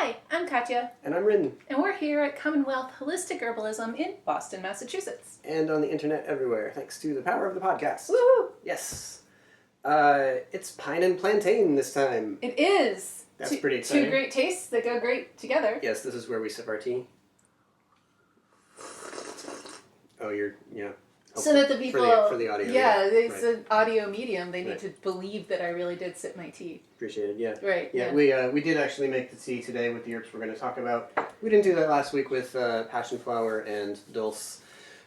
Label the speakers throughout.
Speaker 1: Hi, I'm Katya.
Speaker 2: And I'm Rin.
Speaker 1: And we're here at Commonwealth Holistic Herbalism in Boston, Massachusetts.
Speaker 2: And on the internet everywhere, thanks to the power of the podcast.
Speaker 1: Woohoo!
Speaker 2: Yes. It's pine and plantain this time.
Speaker 1: It is.
Speaker 2: That's pretty exciting.
Speaker 1: Two great tastes that go great together.
Speaker 2: Yes, this is where we sip our tea. Oh, yeah.
Speaker 1: So that the people...
Speaker 2: For the audio.
Speaker 1: Yeah, it's
Speaker 2: right.
Speaker 1: an audio medium. They need
Speaker 2: Right.
Speaker 1: to believe that I really did sip my tea.
Speaker 2: Appreciated, yeah.
Speaker 1: Right,
Speaker 2: Yeah, we did actually make the tea today with the herbs we're going to talk about. We didn't do that last week with passion flower and dulse.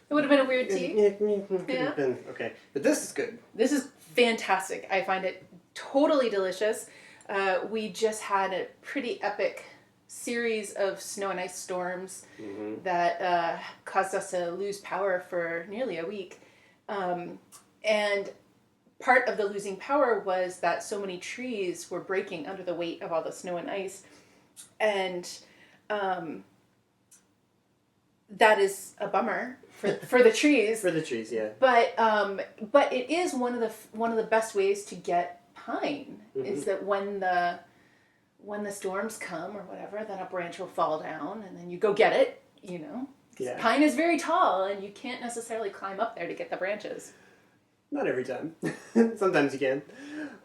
Speaker 1: It would have been a weird tea.
Speaker 2: Could have been. Okay. But this is good.
Speaker 1: This is fantastic. I find it totally delicious. We just had a pretty epic series of snow and ice storms that caused us to lose power for nearly a week. And part of the losing power was that so many trees were breaking under the weight of all the snow and ice. And that is a bummer for the trees.
Speaker 2: For the trees, yeah.
Speaker 1: But it is one of the best ways to get pine is that when the storms come or whatever, then a branch will fall down and then you go get it, you know.
Speaker 2: Yeah.
Speaker 1: Pine is very tall and you can't necessarily climb up there to get the branches.
Speaker 2: Not every time. Sometimes you can.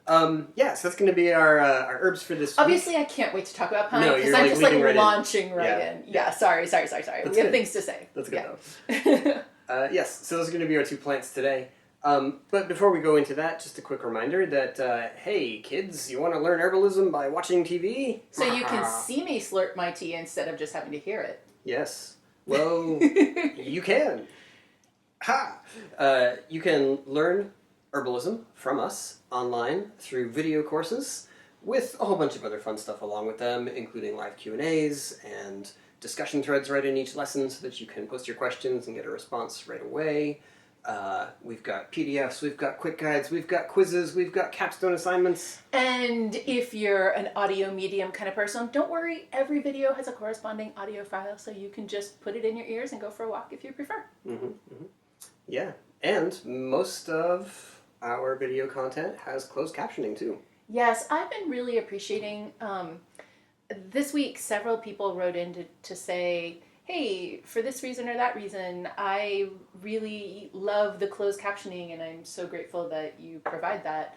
Speaker 2: So that's going to be our herbs for this
Speaker 1: Obviously,
Speaker 2: week.
Speaker 1: I can't wait to talk about pine
Speaker 2: No,
Speaker 1: because
Speaker 2: you're,
Speaker 1: I'm
Speaker 2: like,
Speaker 1: just
Speaker 2: leaping right
Speaker 1: launching
Speaker 2: in.
Speaker 1: right in. Yeah, sorry. We have
Speaker 2: good.
Speaker 1: things to say.
Speaker 2: That's good,
Speaker 1: Yeah.
Speaker 2: though. Yes, so those are going to be our two plants today. But before we go into that, just a quick reminder that, hey, kids, you want to learn herbalism by watching TV?
Speaker 1: So you can see me slurp my tea instead of just having to hear it.
Speaker 2: Yes. Well, you can. Ha! You can learn herbalism from us online through video courses with a whole bunch of other fun stuff along with them, including live Q&As and discussion threads right in each lesson so that you can post your questions and get a response right away. We've got PDFs, we've got quick guides, we've got quizzes, we've got capstone assignments.
Speaker 1: And if you're an audio medium kind of person, don't worry, every video has a corresponding audio file, so you can just put it in your ears and go for a walk if you prefer.
Speaker 2: Yeah, and most of our video content has closed captioning too.
Speaker 1: Yes, I've been really appreciating, this week several people wrote in to say, hey, for this reason or that reason, I really love the closed captioning and I'm so grateful that you provide that.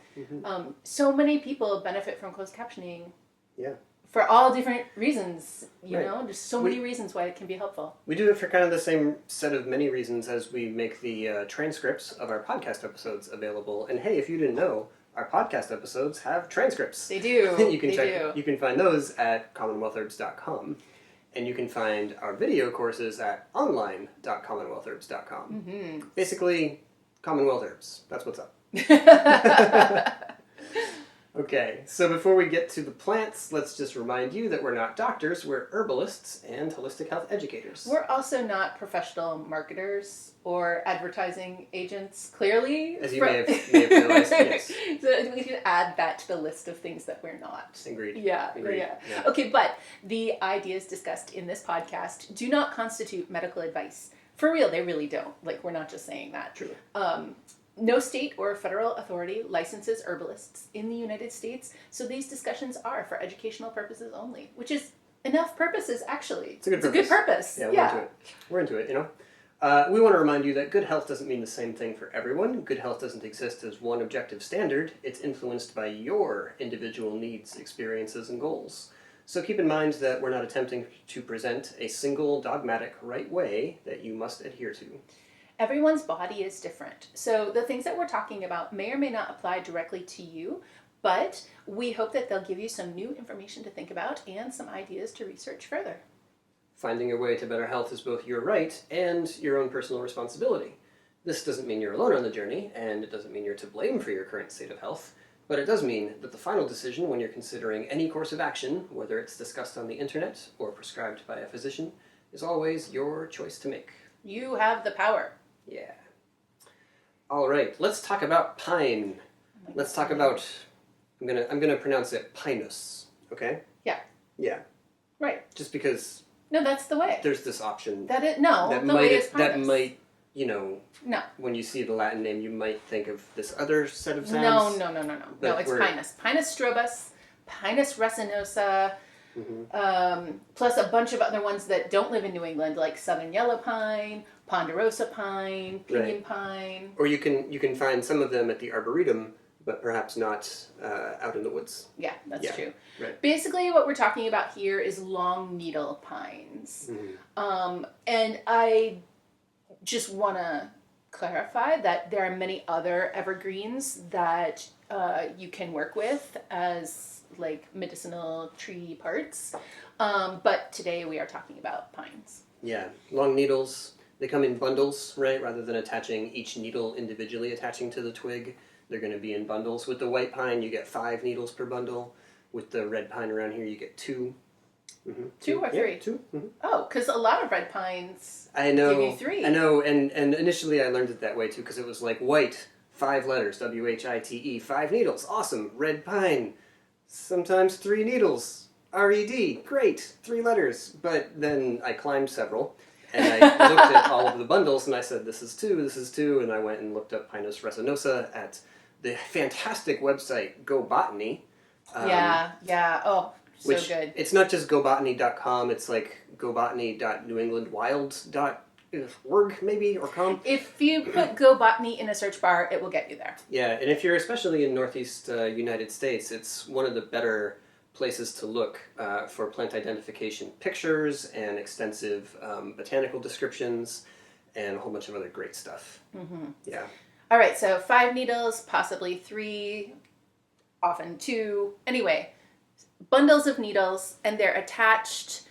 Speaker 1: So many people benefit from closed captioning.
Speaker 2: Yeah.
Speaker 1: For all different reasons, you
Speaker 2: Right.
Speaker 1: know, there's so many reasons why it can be helpful.
Speaker 2: We do it for kind of the same set of many reasons as we make the transcripts of our podcast episodes available. And hey, if you didn't know, our podcast episodes have transcripts.
Speaker 1: They do.
Speaker 2: You can find those at commonwealthherbs.com. And you can find our video courses at online.commonwealthherbs.com. Basically, Commonwealth Herbs. That's what's up. Okay, so before we get to the plants, let's just remind you that we're not doctors, we're herbalists and holistic health educators.
Speaker 1: We're also not professional marketers or advertising agents, clearly.
Speaker 2: As you may have realized, yes.
Speaker 1: So we should add that to the list of things that we're not.
Speaker 2: Agreed.
Speaker 1: Yeah. Okay, but the ideas discussed in this podcast do not constitute medical advice. For real, they really don't. Like, we're not just saying that.
Speaker 2: True.
Speaker 1: No state or federal authority licenses herbalists in the United States, so these discussions are for educational purposes only, which is enough purposes, actually.
Speaker 2: It's a good purpose. Yeah, we're into it, you know. We want to remind you that good health doesn't mean the same thing for everyone. Good health doesn't exist as one objective standard. It's influenced by your individual needs, experiences, and goals. So keep in mind that we're not attempting to present a single dogmatic right way that you must adhere to.
Speaker 1: Everyone's body is different, so the things that we're talking about may or may not apply directly to you, but we hope that they'll give you some new information to think about and some ideas to research further.
Speaker 2: Finding your way to better health is both your right and your own personal responsibility. This doesn't mean you're alone on the journey, and it doesn't mean you're to blame for your current state of health, but it does mean that the final decision when you're considering any course of action, whether it's discussed on the internet or prescribed by a physician, is always your choice to make.
Speaker 1: You have the power.
Speaker 2: Yeah. All right, let's talk about pine. Let's talk about, I'm gonna pronounce it Pinus, okay?
Speaker 1: Yeah.
Speaker 2: Yeah.
Speaker 1: Right.
Speaker 2: Just because
Speaker 1: No, that's the way.
Speaker 2: there's this option
Speaker 1: Way is Pinus.
Speaker 2: that might, you know,
Speaker 1: No.
Speaker 2: when you see the Latin name, you might think of this other set of sounds.
Speaker 1: No,
Speaker 2: But
Speaker 1: it's Pinus. Pinus strobus, Pinus resinosa, plus a bunch of other ones that don't live in New England, like southern yellow pine, ponderosa pine, pinyon pine.
Speaker 2: Or you can find some of them at the Arboretum, but perhaps not out in the woods.
Speaker 1: Yeah, that's true.
Speaker 2: Right.
Speaker 1: Basically, what we're talking about here is long needle pines. And I just want to clarify that there are many other evergreens that you can work with as like medicinal tree parts. But today we are talking about pines.
Speaker 2: Yeah, long needles. They come in bundles, right? Rather than attaching each needle individually attaching to the twig, they're going to be in bundles. With the white pine, you get 5 needles per bundle. With the red pine around here, you get 2.
Speaker 1: 2 or 3?
Speaker 2: Yeah, 2.
Speaker 1: Oh, because a lot of red pines
Speaker 2: give
Speaker 1: you 3.
Speaker 2: I know, and initially I learned it that way too, because it was like white, 5 letters, WHITE, 5 needles, awesome. Red pine, sometimes 3 needles, RED, great, 3 letters. But then I climbed several, and I looked at all of the bundles, and I said, this is 2, and I went and looked up Pinus resinosa at the fantastic website Go Botany.
Speaker 1: Oh, so
Speaker 2: which,
Speaker 1: good.
Speaker 2: It's not just gobotany.com, it's like gobotany.newenglandwild.org maybe, or com.
Speaker 1: If you put Go Botany in a search bar, it will get you there.
Speaker 2: Yeah, and if you're especially in Northeast United States, it's one of the better places to look for plant identification pictures and extensive botanical descriptions and a whole bunch of other great stuff. Yeah.
Speaker 1: All right, so 5 needles, possibly 3, often 2. Anyway, bundles of needles, and they're attached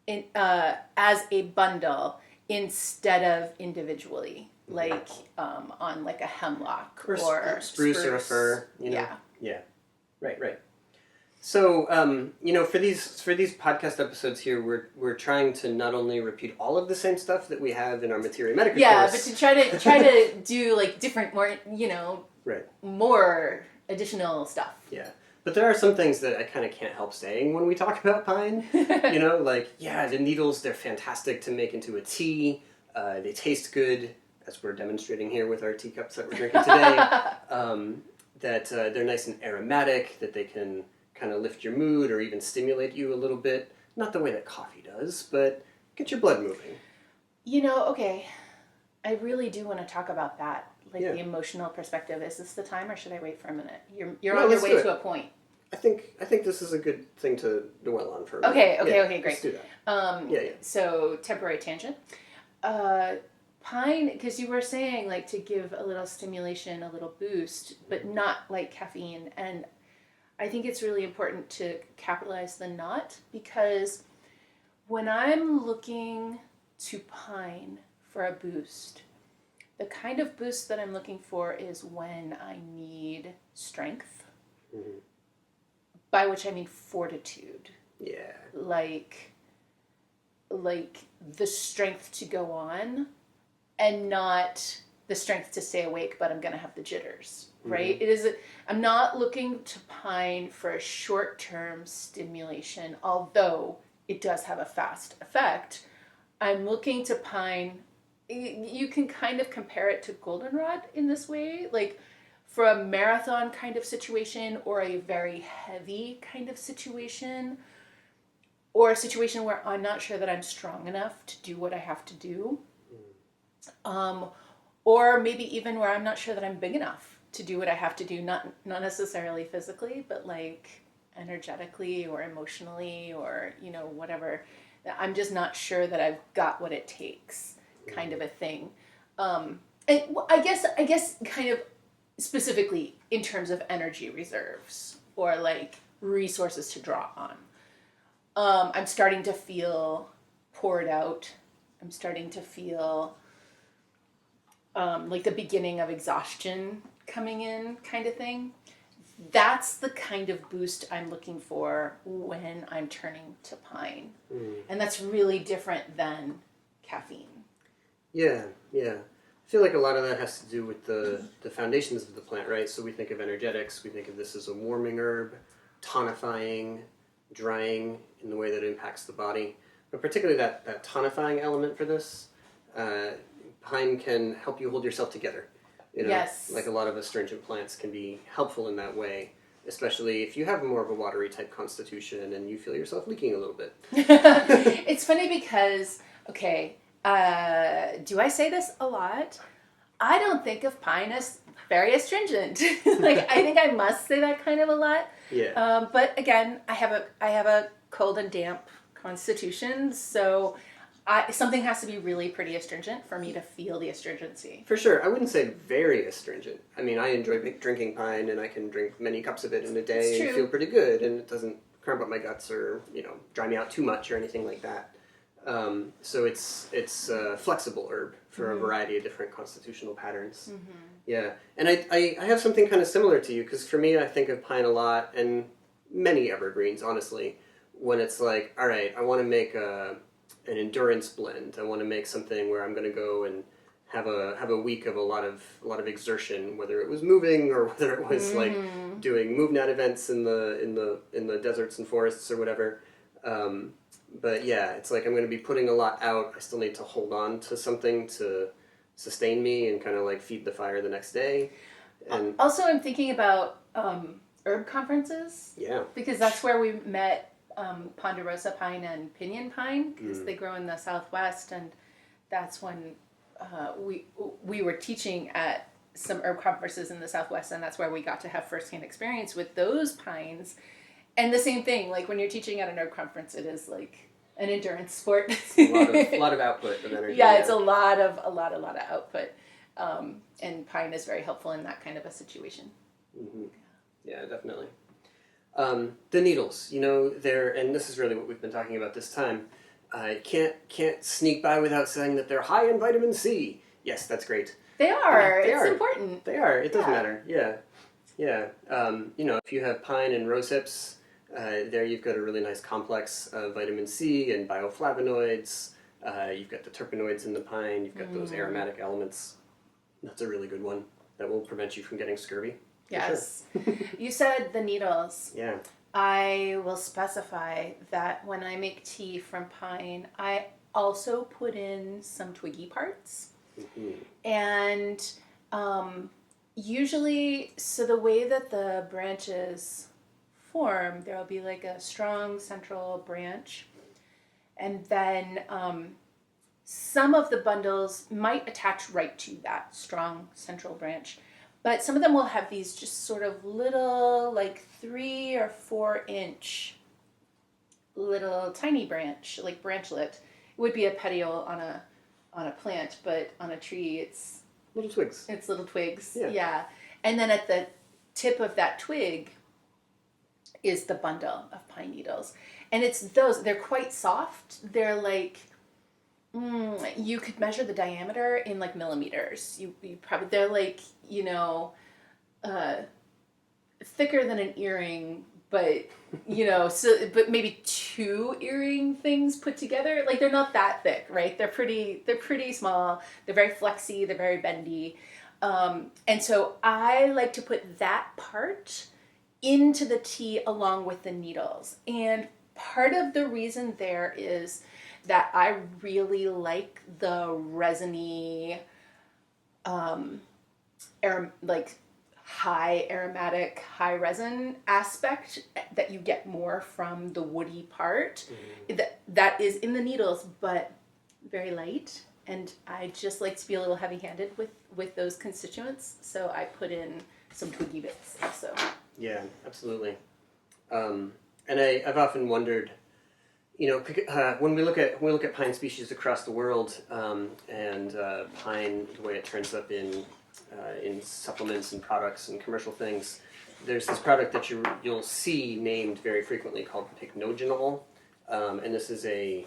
Speaker 1: in as a bundle instead of individually, like on like a hemlock or
Speaker 2: spruce or a fir.
Speaker 1: Yeah.
Speaker 2: Right. So for these podcast episodes here, we're trying to not only repeat all of the same stuff that we have in our Materia Medica course,
Speaker 1: but to try to do like different, more more additional stuff.
Speaker 2: Yeah. But there are some things that I kind of can't help saying when we talk about pine. The needles, they're fantastic to make into a tea. They taste good, as we're demonstrating here with our teacups that we're drinking today. They're nice and aromatic, that they can kind of lift your mood or even stimulate you a little bit. Not the way that coffee does, but get your blood moving.
Speaker 1: Okay. I really do want to talk about that. The emotional perspective. Is this the time, or should I wait for a minute? You're on your way to a point.
Speaker 2: I think this is a good thing to dwell on for a minute.
Speaker 1: Okay, great.
Speaker 2: Let's do that.
Speaker 1: So, temporary tangent. Pine, because you were saying to give a little stimulation, a little boost, but not like caffeine. And I think it's really important to capitalize the not, because when I'm looking to pine for a boost, the kind of boost that I'm looking for is when I need strength, by which I mean fortitude.
Speaker 2: Yeah.
Speaker 1: Like the strength to go on, and not the strength to stay awake, but I'm going to have the jitters, right? I'm not looking to pine for a short-term stimulation, although it does have a fast effect. I'm looking to pine. You can kind of compare it to goldenrod in this way, for a marathon kind of situation, or a very heavy kind of situation, or a situation where I'm not sure that I'm strong enough to do what I have to do, or maybe even where I'm not sure that I'm big enough to do what I have to do, not necessarily physically, but energetically or emotionally, or whatever. I'm just not sure that I've got what it takes, kind of a thing. And I guess kind of specifically in terms of energy reserves, or resources to draw on. I'm starting to feel poured out. I'm starting to feel the beginning of exhaustion coming in, kind of thing. That's the kind of boost I'm looking for when I'm turning to pine. And that's really different than caffeine.
Speaker 2: Yeah. I feel like a lot of that has to do with the foundations of the plant, right? So we think of energetics, we think of this as a warming herb, tonifying, drying in the way that it impacts the body. But particularly that tonifying element for this, pine can help you hold yourself together.
Speaker 1: Yes.
Speaker 2: Like a lot of astringent plants can be helpful in that way. especially if you have more of a watery type constitution and you feel yourself leaking a little bit.
Speaker 1: It's funny because, okay, do I say this a lot? I don't think of pine as very astringent. Like, I think I must say that kind of a lot.
Speaker 2: Yeah.
Speaker 1: But again, I have a cold and damp constitution, so something has to be really pretty astringent for me to feel the astringency.
Speaker 2: For sure. I wouldn't say very astringent. I mean, I enjoy drinking pine, and I can drink many cups of it in a day and feel pretty good, and it doesn't cramp up my guts or, dry me out too much or anything like that. So it's a flexible herb for a variety of different constitutional patterns. Mm-hmm. Yeah. And I have something kind of similar to you, because for me, I think of pine a lot, and many evergreens, honestly, when it's like, all right, I want to make an endurance blend. I want to make something where I'm going to go and have a week of a lot of exertion, whether it was moving or whether it was like doing move net events in the deserts and forests or whatever. But yeah, it's like I'm going to be putting a lot out. I still need to hold on to something to sustain me and kind of like feed the fire the next day. And
Speaker 1: also, I'm thinking about herb conferences.
Speaker 2: Yeah,
Speaker 1: because that's where we met ponderosa pine and pinyon pine, because they grow in the Southwest, and that's when we were teaching at some herb conferences in the Southwest, and that's where we got to have firsthand experience with those pines. And the same thing, like when you're teaching at an herb conference, it is like an endurance sport.
Speaker 2: It's a lot of output of energy.
Speaker 1: Yeah, it's a lot of output, and pine is very helpful in that kind of a situation.
Speaker 2: Mm-hmm. Yeah, definitely. The needles, and this is really what we've been talking about this time. I can't sneak by without saying that they're high in vitamin C. Yes, that's great.
Speaker 1: They are.
Speaker 2: They
Speaker 1: it's
Speaker 2: are.
Speaker 1: Important.
Speaker 2: They are. It doesn't matter. Yeah. If you have pine and rose hips, there you've got a really nice complex of vitamin C and bioflavonoids. You've got the terpenoids in the pine. You've got those aromatic elements. That's a really good one that will prevent you from getting scurvy.
Speaker 1: Yes. Sure. You said the needles.
Speaker 2: Yeah. I
Speaker 1: will specify that when I make tea from pine, I also put in some twiggy parts. Mm-hmm. And usually, so the way that the branches form, there'll be like a strong central branch. And then some of the bundles might attach right to that strong central branch. But some of them will have these just sort of little, like 3 or 4 inch little tiny branch, like branchlet. It would be a petiole on a plant, but on a tree it's
Speaker 2: little twigs.
Speaker 1: It's little twigs.
Speaker 2: Yeah.
Speaker 1: And then at the tip of that twig is the bundle of pine needles. And it's those, they're quite soft. They're like, you could measure the diameter in like millimeters. You probably, they're like, thicker than an earring, but but maybe 2 earring things put together. Like, they're not that thick, right? They're pretty small. They're very flexy. They're very bendy. And so I like to put that part into the tea along with the needles. And part of the reason there is that I really like the resiny, like high aromatic, high resin aspect that you get more from the woody part. Mm-hmm. That is in the needles, but very light. And I just like to be a little heavy-handed with those constituents, so I put in some twiggy bits also. Yeah,
Speaker 2: absolutely. And I've often wondered, when we look at pine species across the world, and pine, the way it turns up in supplements and products and commercial things, there's this product that you'll see named very frequently called pycnogenol, and this is a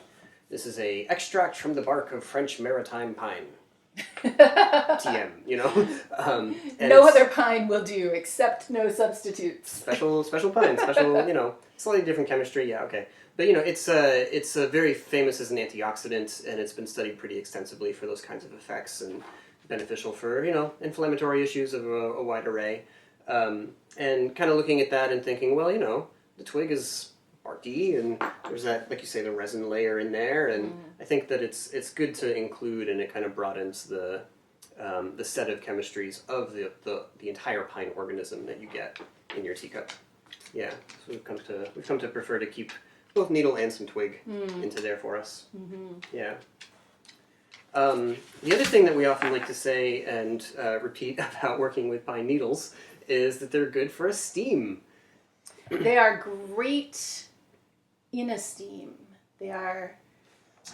Speaker 2: extract from the bark of French maritime pine. TM,
Speaker 1: no other pine will do except no substitutes.
Speaker 2: Special pine, slightly different chemistry. Yeah, okay. But it's a very famous as an antioxidant, and it's been studied pretty extensively for those kinds of effects and beneficial for inflammatory issues of a wide array. And kind of looking at that and thinking, well, the twig is barky, and there's that, like you say, the resin layer in there, and I think that it's good to include, and it kind of broadens the set of chemistries of the entire pine organism that you get in your teacup. Yeah, so we've come to prefer to keep both needle and some twig into there for us. Yeah. The other thing that we often like to say and repeat about working with pine needles is that they're good for a steam.
Speaker 1: They are great in a steam. They're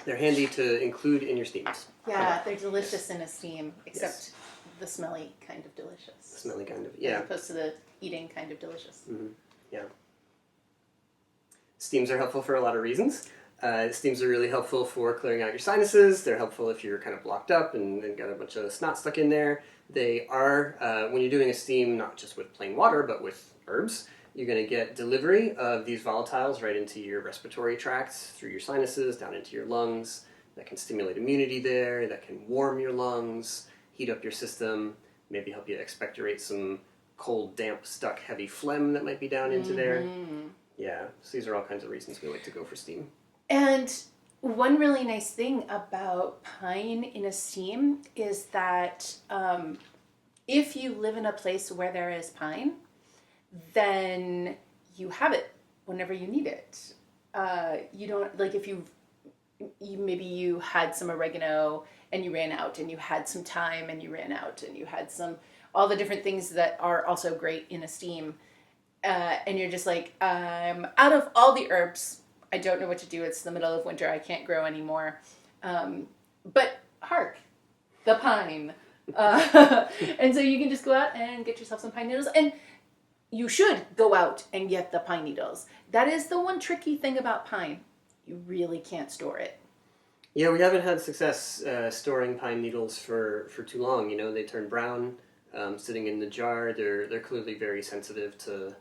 Speaker 2: handy to include in your steams.
Speaker 1: Yeah, they're delicious in a steam, except the smelly kind of delicious.
Speaker 2: The smelly kind of, yeah.
Speaker 1: As opposed to the eating kind of delicious.
Speaker 2: Yeah. Steams are helpful for a lot of reasons. Steams are really helpful for clearing out your sinuses. They're helpful if you're kind of blocked up and got a bunch of snot stuck in there. They are, when you're doing a steam, not just with plain water, but with herbs, you're going to get delivery of these volatiles right into your respiratory tracts, through your sinuses, down into your lungs. That can stimulate immunity there, that can warm your lungs, heat up your system, maybe help you expectorate some cold, damp, stuck, heavy phlegm that might be down into there. Yeah, so these are all kinds of reasons we like to go for steam.
Speaker 1: And one really nice thing about pine in a steam is that if you live in a place where there is pine, then you have it whenever you need it. You don't, like if maybe you had some oregano and you ran out, and you had some thyme and you ran out, and you had all the different things that are also great in a steam. And you're just like, out of all the herbs, I don't know what to do. It's the middle of winter. I can't grow anymore. But hark, the pine. And so you can just go out and get yourself some pine needles. And you should go out and get the pine needles. That is the one tricky thing about pine. You really can't store it.
Speaker 2: Yeah, we haven't had success storing pine needles for too long. You know, they turn brown sitting in the jar. They're clearly very sensitive to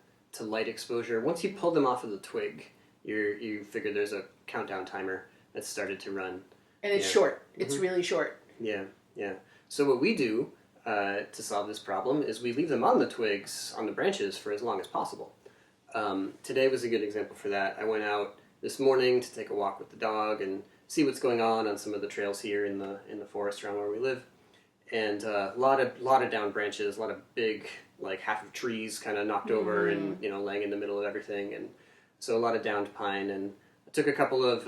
Speaker 2: light exposure. Once you pull them off of the twig, you figure there's a countdown timer that's started to run.
Speaker 1: And it's short. It's really short.
Speaker 2: Yeah. So what we do to solve this problem is we leave them on the twigs, on the branches, for as long as possible. Today was a good example for that. I went out this morning to take a walk with the dog and see what's going on some of the trails here in the forest around where we live. And a lot of down branches, a lot of big, like half of trees kind of knocked over and, laying in the middle of everything. And so a lot of downed pine. And I took a couple of,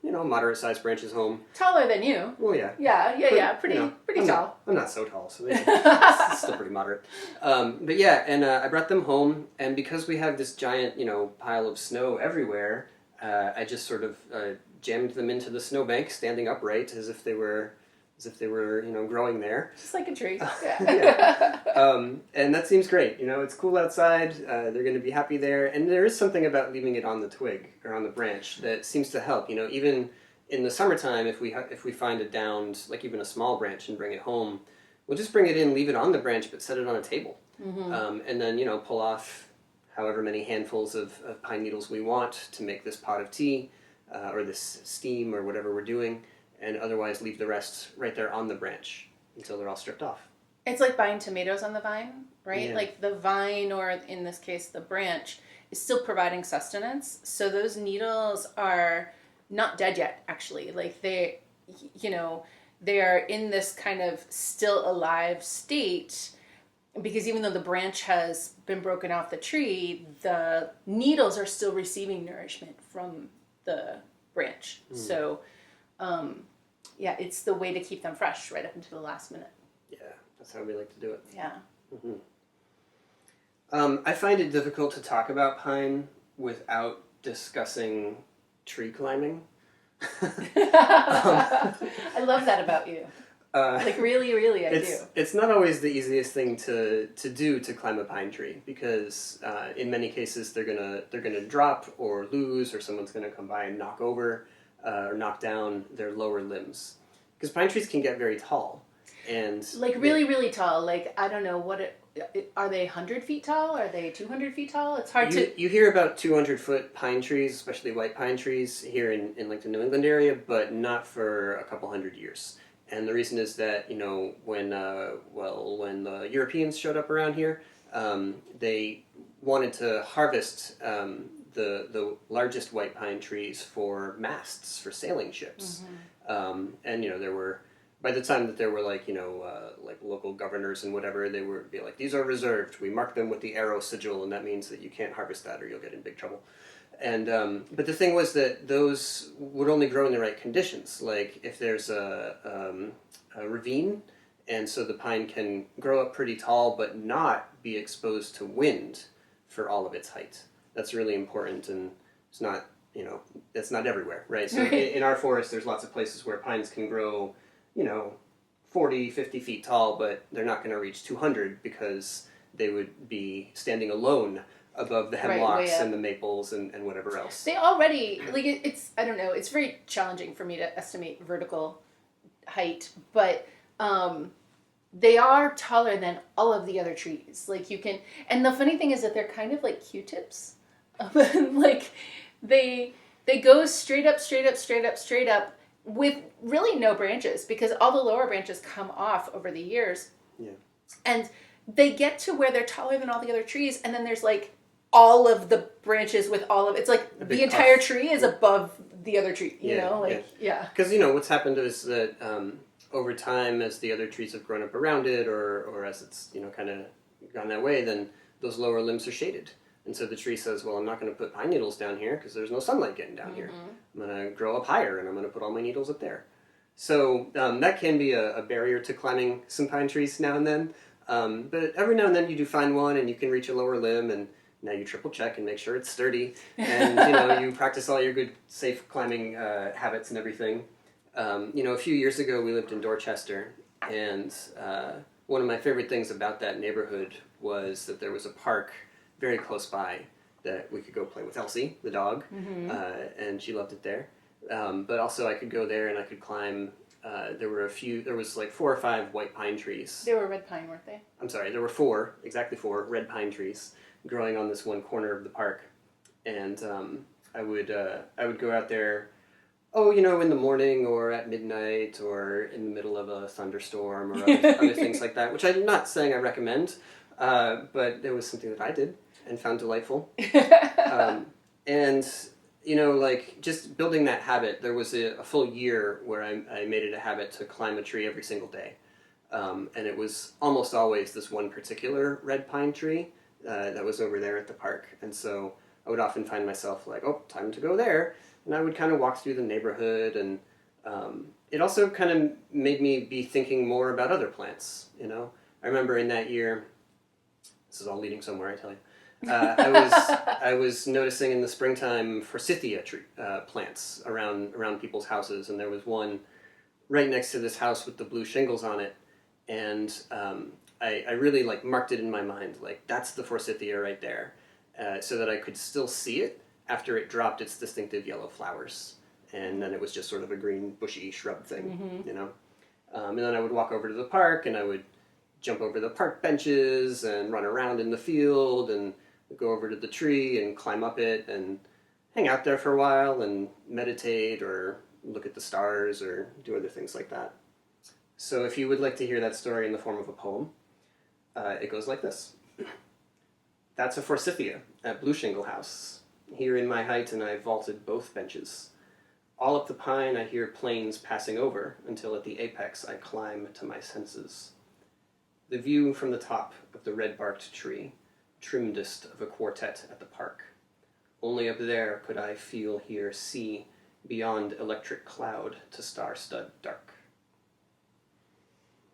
Speaker 2: moderate-sized branches home.
Speaker 1: Taller than you.
Speaker 2: Well, yeah.
Speaker 1: Yeah. Pretty tall.
Speaker 2: I'm not so tall, so it's still pretty moderate. But yeah, and I brought them home. And because we have this giant, pile of snow everywhere, I just sort of jammed them into the snowbank, standing upright as if they were growing there.
Speaker 1: Just like a tree.
Speaker 2: Yeah. And that seems great. It's cool outside. They're going to be happy there. And there is something about leaving it on the twig or on the branch that seems to help. Even in the summertime, if we find a downed, like even a small branch and bring it home, we'll just bring it in, leave it on the branch, but set it on a table. And then, pull off however many handfuls of pine needles we want to make this pot of tea or this steam or whatever we're doing. And otherwise leave the rest right there on the branch until they're all stripped off.
Speaker 1: It's like buying tomatoes on the vine, right?
Speaker 2: Yeah.
Speaker 1: Like the vine, or in this case, the branch, is still providing sustenance. So those needles are not dead yet, actually. Like they are in this kind of still alive state, because even though the branch has been broken off the tree, the needles are still receiving nourishment from the branch. So, it's the way to keep them fresh right up until the last minute.
Speaker 2: Yeah, that's how we like to do it.
Speaker 1: Yeah.
Speaker 2: I find it difficult to talk about pine without discussing tree climbing.
Speaker 1: I love that about you. Really, I do.
Speaker 2: It's not always the easiest thing to do to climb a pine tree, because in many cases they're gonna drop or lose, or someone's gonna come by and knock over or knock down their lower limbs, because pine trees can get very tall and
Speaker 1: really tall. Like, I don't know are they 100 feet tall? Are they 200 feet tall? It's hard to...
Speaker 2: You hear about 200-foot pine trees, especially white pine trees, here in like the New England area, but not for a couple hundred years. And the reason is that, when the Europeans showed up around here, they wanted to harvest the largest white pine trees for masts for sailing ships. And, there were by the time that there were like local governors and whatever, they would be like, these are reserved. We mark them with the arrow sigil, and that means that you can't harvest that or you'll get in big trouble. And but the thing was that those would only grow in the right conditions. Like if there's a ravine, and so the pine can grow up pretty tall but not be exposed to wind for all of its height. That's really important, and it's not, that's not everywhere, right? So in our forest, there's lots of places where pines can grow, 40, 50 feet tall, but they're not going to reach 200 because they would be standing alone above the hemlocks and the maples and whatever else.
Speaker 1: They already, it's, I don't know, it's very challenging for me to estimate vertical height, but they are taller than all of the other trees. Like you can, and the funny thing is that they're kind of like Q-tips. Like they go straight up, straight up, straight up, straight up with really no branches because all the lower branches come off over the years.
Speaker 2: Yeah.
Speaker 1: And they get to where they're taller than all the other trees, and then there's like all of the branches with all of it's like the entire tree is above the other tree, you know? Like
Speaker 2: because what's happened is that over time, as the other trees have grown up around it, or as it's kind of gone that way, then those lower limbs are shaded. And so the tree says, well, I'm not going to put pine needles down here because there's no sunlight getting down here. I'm going to grow up higher, and I'm going to put all my needles up there. So that can be a barrier to climbing some pine trees now and then. But every now and then you do find one, and you can reach a lower limb, and now you triple check and make sure it's sturdy. And you practice all your good, safe climbing habits and everything. A few years ago, we lived in Dorchester, and one of my favorite things about that neighborhood was that there was a park very close by that we could go play with Elsie, the dog, and she loved it there. But also I could go there and I could climb. There was like 4 or 5 white pine trees.
Speaker 1: They were red pine, weren't they?
Speaker 2: I'm sorry, there were exactly 4 red pine trees growing on this one corner of the park. And I would go out there, in the morning or at midnight or in the middle of a thunderstorm or other things like that, which I'm not saying I recommend, but it was something that I did and found delightful. Just building that habit, there was a full year where I made it a habit to climb a tree every single day. And it was almost always this one particular red pine tree that was over there at the park. And so I would often find myself like, oh, time to go there. And I would kind of walk through the neighborhood, and it also kind of made me be thinking more about other plants, I remember in that year, this is all leading somewhere, I tell you, I was noticing in the springtime forsythia plants around people's houses, and there was one right next to this house with the blue shingles on it, and I really marked it in my mind, that's the forsythia right there, so that I could still see it after it dropped its distinctive yellow flowers, and then it was just sort of a green bushy shrub thing, and then I would walk over to the park, and I would jump over the park benches and run around in the field and go over to the tree and climb up it and hang out there for a while and meditate or look at the stars or do other things like that. So if you would like to hear that story in the form of a poem, it goes like this. That's a forsythia at Blue Shingle House. Here in my height, and I vaulted both benches. All up the pine I hear planes passing over, until at the apex I climb to my senses. The view from the top of the red-barked tree, trimmedest of a quartet at the park. Only up there could I feel, hear, see, beyond electric cloud to star-stud dark.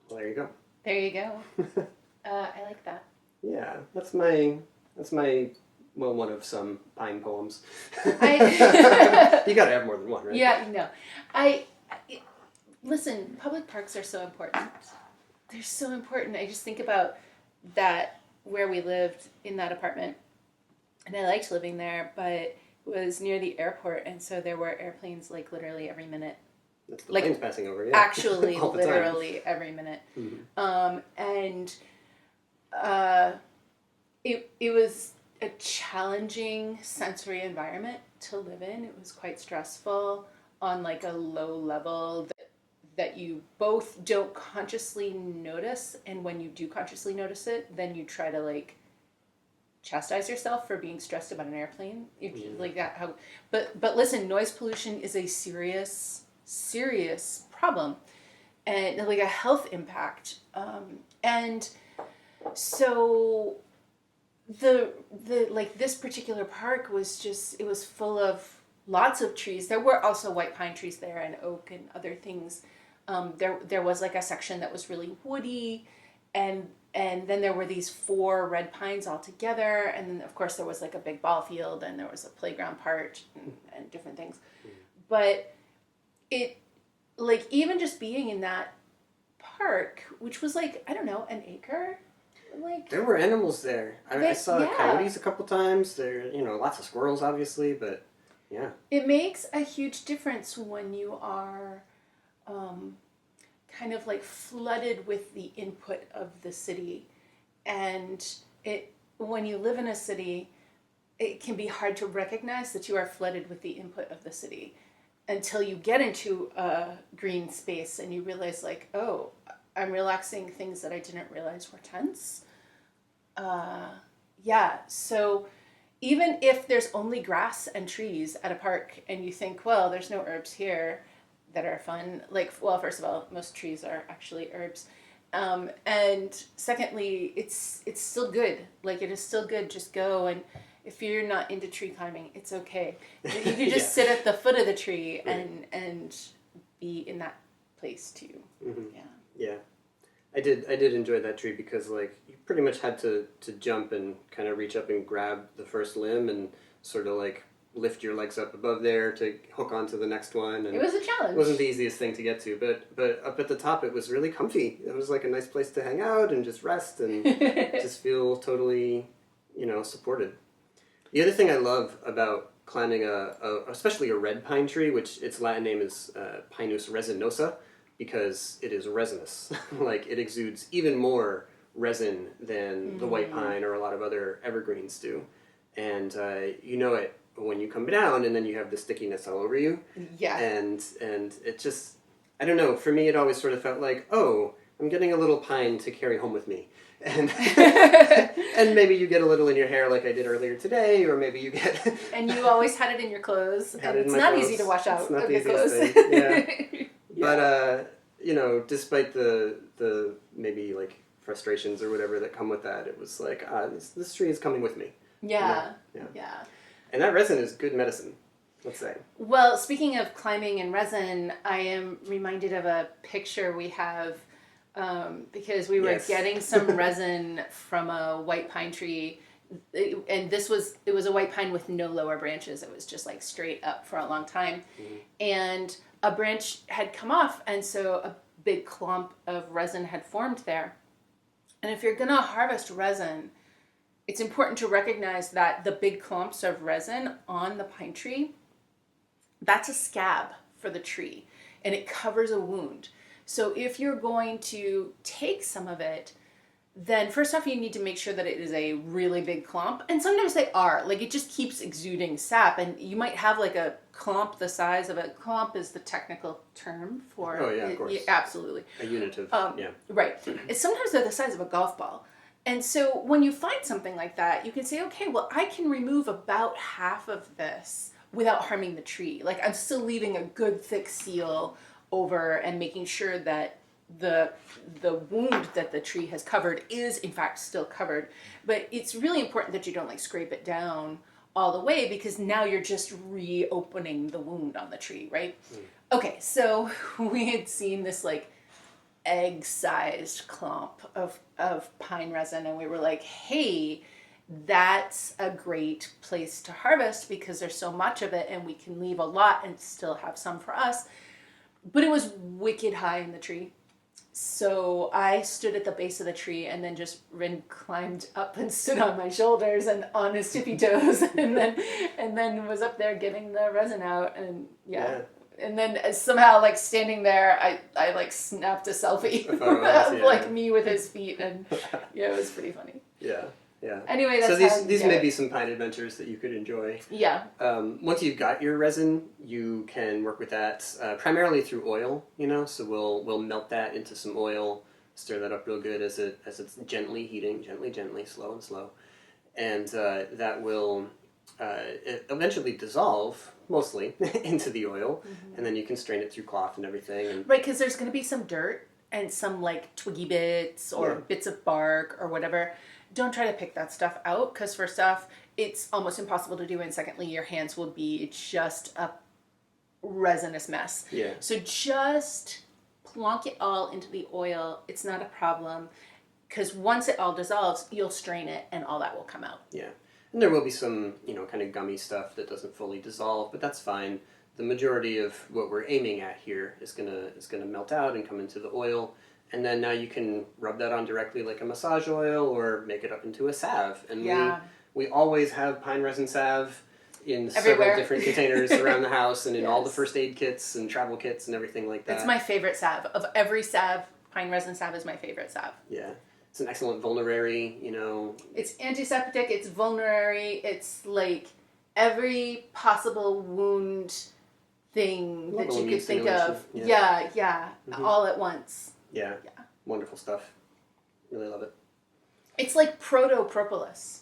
Speaker 2: Well, there you go.
Speaker 1: There you go. I like that.
Speaker 2: Yeah, that's my one of some pine poems. You gotta have more than one, right?
Speaker 1: Yeah, no. Listen, public parks are so important. They're so important. I just think about that, where we lived in that apartment, and I liked living there, but it was near the airport, and so there were airplanes literally every minute.
Speaker 2: That's the planes passing over, yeah.
Speaker 1: Actually, literally every minute. Mm-hmm. It was a challenging sensory environment to live in. It was quite stressful on a low level that you both don't consciously notice, and when you do consciously notice it, then you try to chastise yourself for being stressed about an airplane. But listen, noise pollution is a serious problem. and like a health impact. And so the like this particular park was just, it was full of lots of trees. There were also white pine trees there and oak and other things. There was like a section that was really woody, and then there were these 4 red pines all together, and then of course there was like a big ball field, and there was a playground part and different things. But it, like, even just being in that park, which was like, I don't know, an acre, like,
Speaker 2: there were animals there. I saw
Speaker 1: yeah.
Speaker 2: coyotes a couple times. There, lots of squirrels, obviously, but yeah.
Speaker 1: It makes a huge difference when you are kind of like flooded with the input of the city. And when you live in a city, it can be hard to recognize that you are flooded with the input of the city until you get into a green space and you realize, like, oh, I'm relaxing things that I didn't realize were tense. Yeah, so even if there's only grass and trees at a park and you think, well, there's no herbs here that are fun, like, well, first of all, most trees are actually herbs. And secondly, it's still good. Like, it is still good. Just go, and if you're not into tree climbing, it's okay. You can just sit at the foot of the tree and be in that place too.
Speaker 2: Mm-hmm.
Speaker 1: Yeah.
Speaker 2: Yeah. I did enjoy that tree because, like, you pretty much had to jump and kind of reach up and grab the first limb and sort of like lift your legs up above there to hook onto the next one. And
Speaker 1: it was a challenge.
Speaker 2: It wasn't the easiest thing to get to, but up at the top it was really comfy. It was like a nice place to hang out and just rest and just feel totally, supported. The other thing I love about climbing especially a red pine tree, which its Latin name is Pinus resinosa, because it is resinous. Like, it exudes even more resin than the white pine or a lot of other evergreens do. And you know it when you come down, and then you have the stickiness all over you.
Speaker 1: Yeah.
Speaker 2: And it just, I don't know, for me it always sort of felt like, oh, I'm getting a little pine to carry home with me. And and maybe you get a little in your hair like I did earlier today, or maybe you get...
Speaker 1: And you always had it in your clothes, and it's not easy to wash out
Speaker 2: it's not
Speaker 1: of
Speaker 2: the
Speaker 1: your clothes.
Speaker 2: thing. Yeah. But, despite the maybe, like, frustrations or whatever that come with that, it was like, this tree is coming with me.
Speaker 1: Yeah.
Speaker 2: Yeah. And that resin is good medicine, let's say.
Speaker 1: Well, speaking of climbing and resin, I am reminded of a picture we have, because we were getting some resin from a white pine tree, and it was a white pine with no lower branches. It was just like straight up for a long time. Mm-hmm. And a branch had come off, and so a big clump of resin had formed there. And if you're gonna harvest resin, it's important to recognize that the big clumps of resin on the pine tree, that's a scab for the tree, and it covers a wound. So if you're going to take some of it, then first off, you need to make sure that it is a really big clump. And sometimes they are. Like, it just keeps exuding sap. And you might have like a clump the size of clump is the technical term for...
Speaker 2: Oh, yeah, of course.
Speaker 1: Yeah, absolutely.
Speaker 2: A unit of, yeah.
Speaker 1: Right. And sometimes they're the size of a golf ball. And so when you find something like that, you can say, okay, well, I can remove about half of this without harming the tree. Like, I'm still leaving a good thick seal over and making sure that the wound that the tree has covered is in fact still covered. But it's really important that you don't like scrape it down all the way, because now you're just reopening the wound on the tree, right? Okay, so we had seen this like egg-sized clump of pine resin, and we were like, hey, that's a great place to harvest because there's so much of it and we can leave a lot and still have some for us. But it was wicked high in the tree. So I stood at the base of the tree and then just climbed up and stood on my shoulders and on his tippy toes, and then was up there getting the resin out, and yeah. And then somehow, like, standing there, I like snapped a selfie of like me with his feet, and yeah, it was pretty funny.
Speaker 2: Yeah.
Speaker 1: Anyway, that's
Speaker 2: so these may be some pine adventures that you could enjoy.
Speaker 1: Yeah.
Speaker 2: Once you've got your resin, you can work with that primarily through oil. So we'll melt that into some oil, stir that up real good as it's gently heating, gently, slow and slow, and that will eventually dissolve, mostly, into the oil, and then you can strain it through cloth and everything. And
Speaker 1: Right, because there's going to be some dirt and some like twiggy bits or bits of bark or whatever. Don't try to pick that stuff out, because first off, it's almost impossible to do, and secondly, your hands will be just a resinous mess.
Speaker 2: Yeah.
Speaker 1: So just plonk it all into the oil. It's not a problem, because once it all dissolves, you'll strain it and all that will come out.
Speaker 2: Yeah. And there will be some, kind of gummy stuff that doesn't fully dissolve, but that's fine. The majority of what we're aiming at here is gonna melt out and come into the oil, and then now you can rub that on directly like a massage oil or make it up into a salve. And we always have pine resin salve in several different containers around the house, and in all the first aid kits and travel kits and everything like that.
Speaker 1: It's my favorite salve. Of every salve, pine resin salve is my favorite salve.
Speaker 2: Yeah. It's an excellent vulnerary,
Speaker 1: It's antiseptic, it's vulnerary, it's like every possible wound thing that you could think of. Yeah. All at once.
Speaker 2: Yeah. Wonderful stuff. Really love it.
Speaker 1: It's like proto-propolis.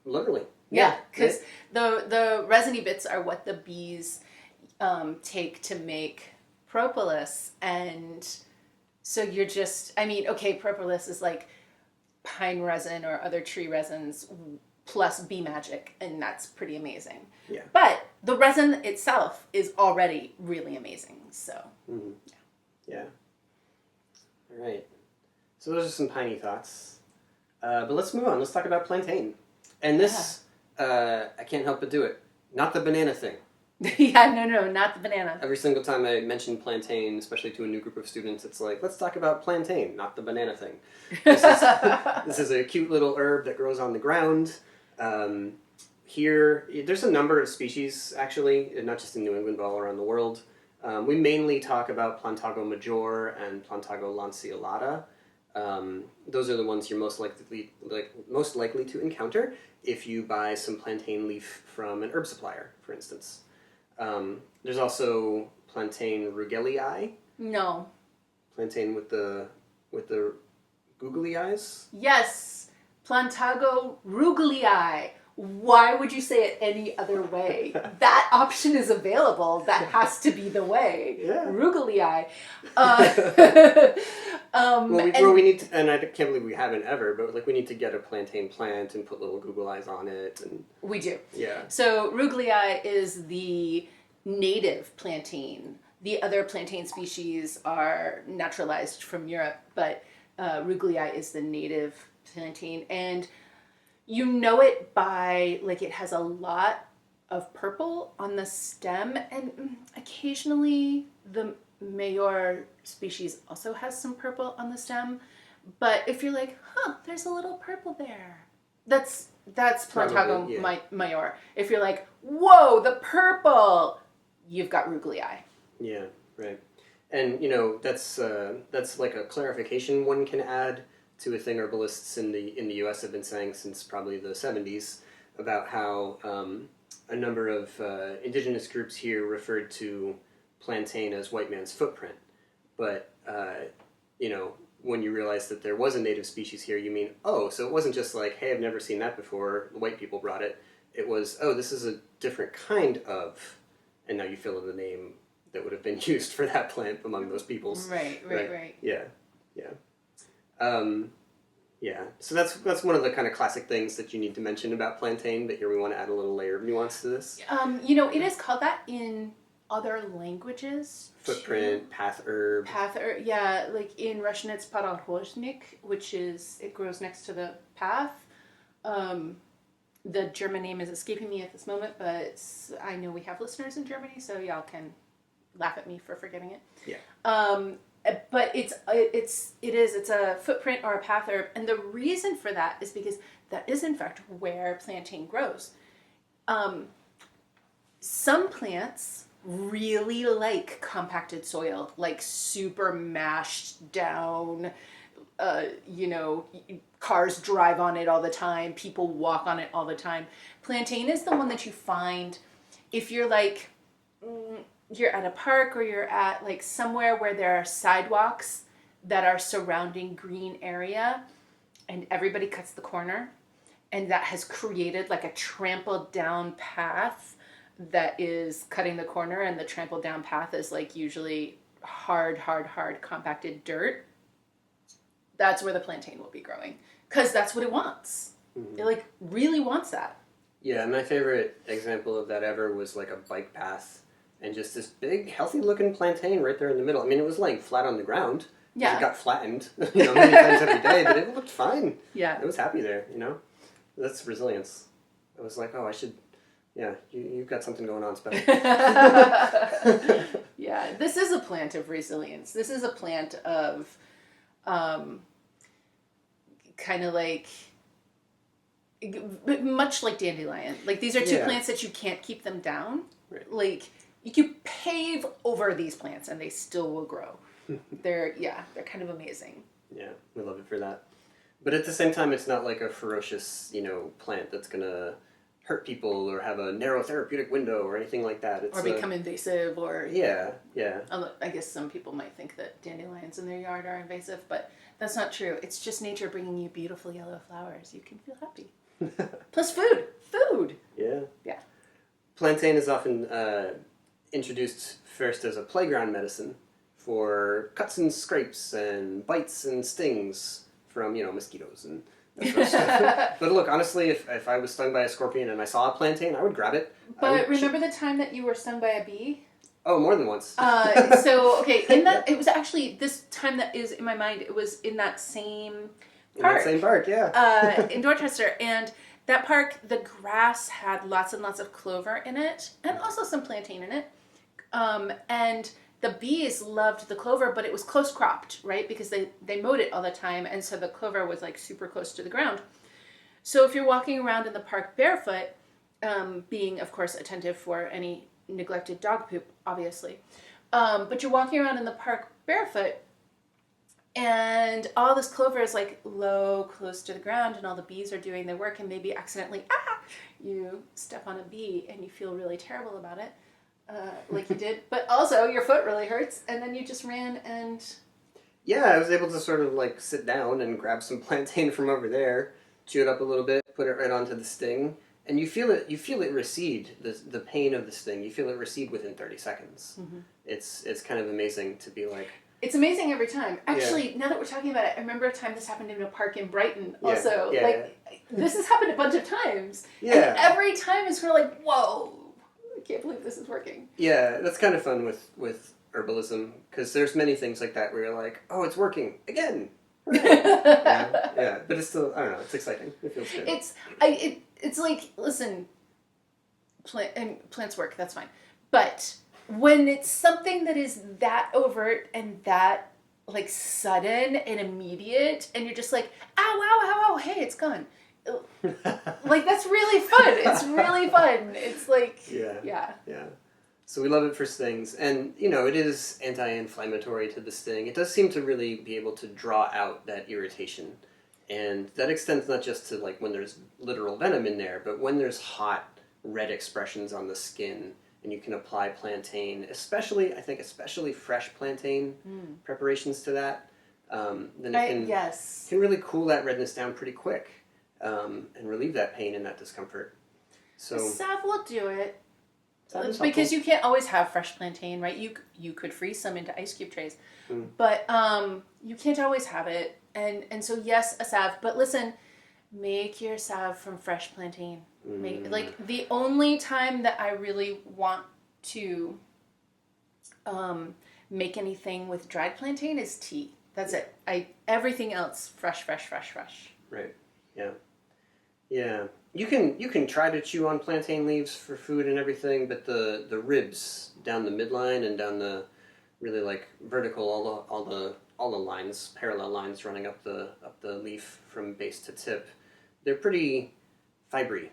Speaker 2: Literally.
Speaker 1: Yeah, because the resiny bits are what the bees take to make propolis, and so you're just, propolis is like pine resin or other tree resins plus bee magic, and that's pretty amazing.
Speaker 2: Yeah.
Speaker 1: But the resin itself is already really amazing, so.
Speaker 2: Yeah. All right. So those are some piney thoughts. But let's move on. Let's talk about plantain. And this, I can't help but do it. Not the banana thing.
Speaker 1: No, not the banana.
Speaker 2: Every single time I mention plantain, especially to a new group of students, it's like, let's talk about plantain, not the banana thing. This is a cute little herb that grows on the ground. Here, there's a number of species, actually, not just in New England, but all around the world. We mainly talk about Plantago major and Plantago lanceolata. Those are the ones you're most likely to encounter if you buy some plantain leaf from an herb supplier, for instance. There's also Plantain rugelii.
Speaker 1: No.
Speaker 2: Plantain with the googly eyes.
Speaker 1: Yes, Plantago rugelii. Why would you say it any other way? That option is available. That has to be the way.
Speaker 2: Yeah.
Speaker 1: Rugelii.
Speaker 2: We need to, and I can't believe we haven't ever, but we need to get a plantain plant and put little Google eyes on it. And
Speaker 1: we do.
Speaker 2: Yeah.
Speaker 1: So rugelii is the native plantain. The other plantain species are naturalized from Europe, but rugelii is the native plantain, and you know it by, it has a lot of purple on the stem, and occasionally the major species also has some purple on the stem. But if you're like, there's a little purple there, that's Plantago major. If you're like, whoa, the purple, you've got rugelii.
Speaker 2: Yeah, right. And, that's like a clarification one can add to a thing herbalists in the U.S. have been saying since probably the 70s about how a number of indigenous groups here referred to plantain as white man's footprint. But, when you realize that there was a native species here, you mean, so it wasn't just like, hey, I've never seen that before, the white people brought it. It was, this is a different kind of, and now you fill in the name that would have been used for that plant among those peoples.
Speaker 1: Right.
Speaker 2: Yeah. So that's one of the kind of classic things that you need to mention about plantain, but here we want to add a little layer of nuance to this.
Speaker 1: It is called that in other languages.
Speaker 2: Footprint, path herb.
Speaker 1: Path herb, yeah. Like in Russian it's parorozhnik, which is, it grows next to the path. The German name is escaping me at this moment, but I know we have listeners in Germany, so y'all can laugh at me for forgetting it.
Speaker 2: Yeah.
Speaker 1: But it's a footprint or a path herb, and the reason for that is because that is in fact where plantain grows. Some plants really like compacted soil, like super mashed down. Cars drive on it all the time. People walk on it all the time. Plantain is the one that you find if you're you're at a park or you're at somewhere where there are sidewalks that are surrounding green area and everybody cuts the corner and that has created like a trampled down path that is cutting the corner, and the trampled down path is like usually hard compacted dirt, that's where the plantain will be growing, because that's what it wants. It like really wants that.
Speaker 2: Yeah, my favorite example of that ever was like a bike path and just this big healthy looking plantain right there in the middle. I mean, it was laying flat on the ground.
Speaker 1: Yeah.
Speaker 2: It got flattened, many times every day, but it looked fine.
Speaker 1: Yeah.
Speaker 2: It was happy there, That's resilience. I was like, oh, I should, you've got something going on special.
Speaker 1: Yeah, this is a plant of resilience. This is a plant of kind of like, much like dandelion. Like, these are two plants that you can't keep them down.
Speaker 2: Right.
Speaker 1: Like, you can pave over these plants and they still will grow. They're kind of amazing.
Speaker 2: Yeah, we love it for that. But at the same time, it's not like a ferocious, plant that's going to hurt people or have a narrow therapeutic window or anything like that.
Speaker 1: Or become invasive or...
Speaker 2: Yeah.
Speaker 1: I guess some people might think that dandelions in their yard are invasive, but that's not true. It's just nature bringing you beautiful yellow flowers. You can feel happy. Plus food.
Speaker 2: Yeah.
Speaker 1: Yeah.
Speaker 2: Plantain is often introduced first as a playground medicine for cuts and scrapes and bites and stings from, mosquitoes and that sort of stuff. But look, honestly, if I was stung by a scorpion and I saw a plantain, I would grab it.
Speaker 1: But remember the time that you were stung by a bee?
Speaker 2: Oh, more than once.
Speaker 1: It was actually, this time that is in my mind, it was in that same park.
Speaker 2: Yeah.
Speaker 1: In Dorchester. And that park, the grass had lots and lots of clover in it, and also some plantain in it. And the bees loved the clover, but it was close cropped, right? Because they mowed it all the time, and so the clover was like super close to the ground. So if you're walking around in the park barefoot, being, of course, attentive for any neglected dog poop, obviously, but you're walking around in the park barefoot, and all this clover is like low, close to the ground, and all the bees are doing their work, and maybe accidentally, you step on a bee, and you feel really terrible about it. Like you did, but also your foot really hurts, and then you just ran and...
Speaker 2: Yeah, I was able to sort of like sit down and grab some plantain from over there, chew it up a little bit, put it right onto the sting, and you feel it recede, the pain of the sting, you feel it recede within 30 seconds. Mm-hmm. It's kind of amazing to be like...
Speaker 1: It's amazing every time. Actually, now that we're talking about it, I remember a time this happened in a park in Brighton also. This has happened a bunch of times. Yeah. And every time it's sort of like, whoa, I can't believe this is working.
Speaker 2: Yeah, that's kind of fun with herbalism, because there's many things like that where you're like, oh, it's working again. Yeah, but it's still, I don't know, it's exciting. It feels good.
Speaker 1: It's like, listen, plants work, that's fine. But when it's something that is that overt and that like sudden and immediate, and you're just like, ow, hey, it's gone. Like, that's really fun. It's really fun. It's like, yeah.
Speaker 2: So we love it for stings, and it is anti-inflammatory to the sting. It does seem to really be able to draw out that irritation, and that extends not just to like when there's literal venom in there, but when there's hot red expressions on the skin, and you can apply plantain, especially fresh plantain preparations to that. Then it can really cool that redness down pretty quick, and relieve that pain and that discomfort. So
Speaker 1: salve will do it. Because you can't always have fresh plantain, right? You could freeze some into ice cube trays, but you can't always have it. And so yes, a salve. But listen, make your salve from fresh plantain. Like the only time that I really want to make anything with dried plantain is tea. That's it. Everything else fresh.
Speaker 2: Right. Yeah. You can try to chew on plantain leaves for food and everything, but the ribs down the midline and down the really like vertical, all the lines, parallel lines running up the leaf from base to tip, they're pretty fibery.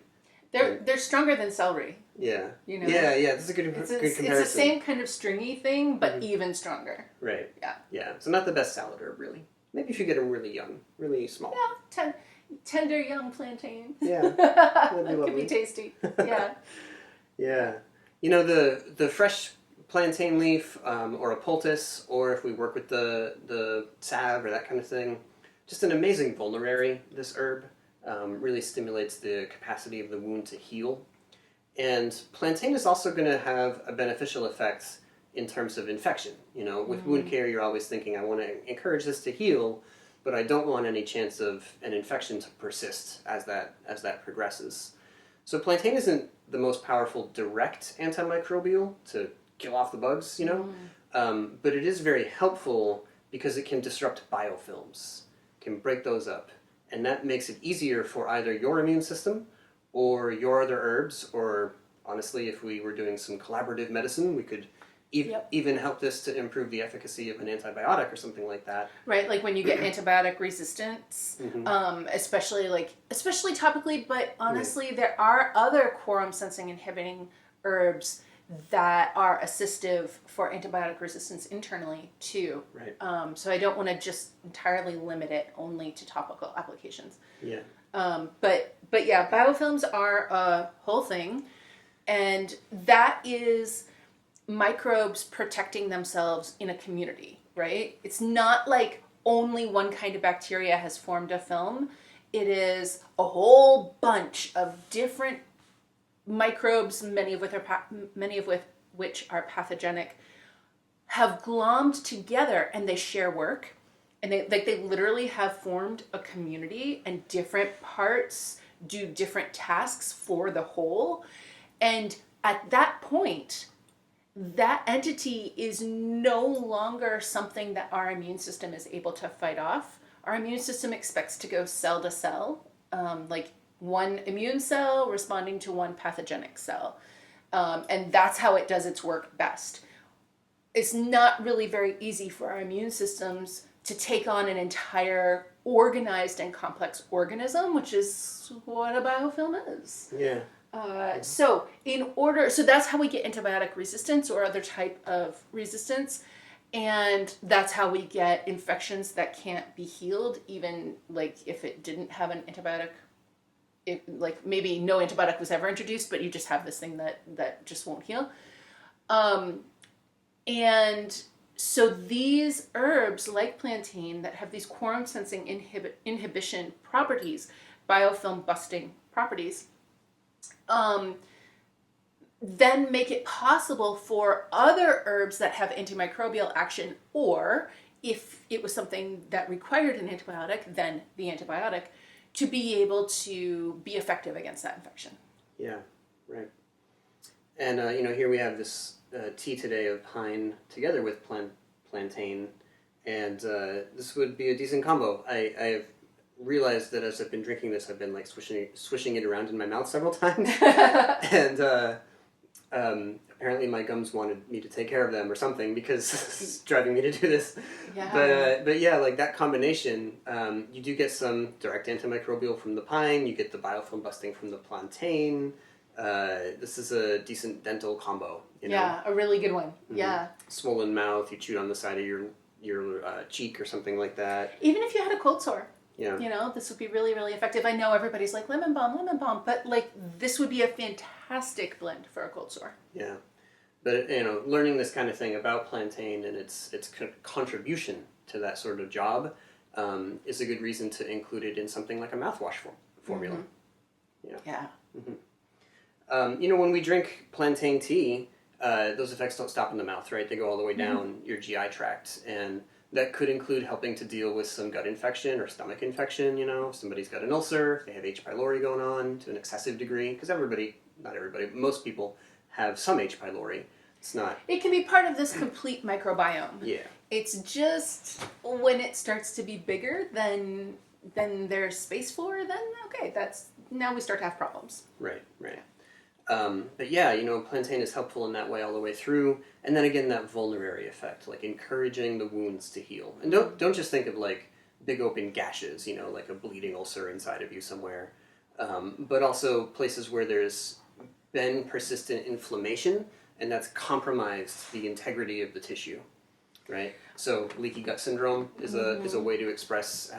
Speaker 1: They're stronger than celery.
Speaker 2: Yeah. Yeah. That's a good comparison.
Speaker 1: It's the same kind of stringy thing, but even stronger.
Speaker 2: Right.
Speaker 1: Yeah.
Speaker 2: So not the best salad herb, really. Maybe if you get them really young, really small.
Speaker 1: Yeah, tender young plantain.
Speaker 2: Yeah, that'd be lovely.
Speaker 1: Could be tasty. Yeah.
Speaker 2: Yeah. The fresh plantain leaf, or a poultice, or if we work with the salve or that kind of thing, just an amazing vulnerary, this herb. really stimulates the capacity of the wound to heal. And plantain is also going to have a beneficial effect in terms of infection. You know, with wound care, you're always thinking, I want to encourage this to heal, but I don't want any chance of an infection to persist as that progresses. So plantain isn't the most powerful direct antimicrobial to kill off the bugs, you know, but it is very helpful because it can disrupt biofilms, can break those up, and that makes it easier for either your immune system or your other herbs, or honestly, if we were doing some collaborative medicine, we could even help this to improve the efficacy of an antibiotic or something like that.
Speaker 1: Right, like when you get antibiotic resistance, especially topically, but honestly, there are other quorum sensing inhibiting herbs that are assistive for antibiotic resistance internally too.
Speaker 2: Right.
Speaker 1: So I don't want to just entirely limit it only to topical applications.
Speaker 2: Yeah.
Speaker 1: But yeah, biofilms are a whole thing, and that is microbes protecting themselves in a community, right? It's not like only one kind of bacteria has formed a film. It is a whole bunch of different microbes, many of which are pathogenic, have glommed together, and they share work, and they literally have formed a community, and different parts do different tasks for the whole. And at that point, that entity is no longer something that our immune system is able to fight off. Our immune system expects to go cell to cell, like one immune cell responding to one pathogenic cell. And that's how it does its work best. It's not really very easy for our immune systems to take on an entire organized and complex organism, which is what a biofilm is.
Speaker 2: Yeah.
Speaker 1: So that's how we get antibiotic resistance or other type of resistance, and that's how we get infections that can't be healed, even like if it didn't have an antibiotic. Like maybe no antibiotic was ever introduced, but you just have this thing that just won't heal. And so these herbs like plantain that have these quorum sensing inhibition properties, biofilm busting properties, then make it possible for other herbs that have antimicrobial action, or if it was something that required an antibiotic, then the antibiotic, to be able to be effective against that infection.
Speaker 2: Yeah, right. And, here we have this tea today of pine together with plantain, and this would be a decent combo. I've realized that as I've been drinking this, I've been like swishing it around in my mouth several times, and apparently my gums wanted me to take care of them or something because it's driving me to do this.
Speaker 1: Yeah.
Speaker 2: But yeah, like that combination, you do get some direct antimicrobial from the pine. You get the biofilm busting from the plantain. This is a decent dental combo.
Speaker 1: Yeah, a really good one.
Speaker 2: Mm-hmm.
Speaker 1: Yeah.
Speaker 2: Swollen mouth, you chewed on the side of your cheek or something like that.
Speaker 1: Even if you had a cold sore.
Speaker 2: Yeah.
Speaker 1: This would be really, really effective. I know everybody's like lemon balm, but like this would be a fantastic blend for a cold sore.
Speaker 2: Yeah. But, learning this kind of thing about plantain and its contribution to that sort of job is a good reason to include it in something like a mouthwash formula.
Speaker 1: Mm-hmm. Yeah.
Speaker 2: Mm-hmm. When we drink plantain tea, those effects don't stop in the mouth, right? They go all the way down your GI tract, and that could include helping to deal with some gut infection or stomach infection, if somebody's got an ulcer, if they have H. pylori going on to an excessive degree, because not everybody, but most people have some H. pylori.
Speaker 1: It can be part of this complete microbiome.
Speaker 2: Yeah.
Speaker 1: It's just when it starts to be bigger than there's space for, then okay, now we start to have problems.
Speaker 2: Right. But yeah, plantain is helpful in that way all the way through. And then again, that vulnerary effect, like encouraging the wounds to heal. And don't just think of like big open gashes, like a bleeding ulcer inside of you somewhere. But also places where there's been persistent inflammation and that's compromised the integrity of the tissue, right? So leaky gut syndrome is a way to express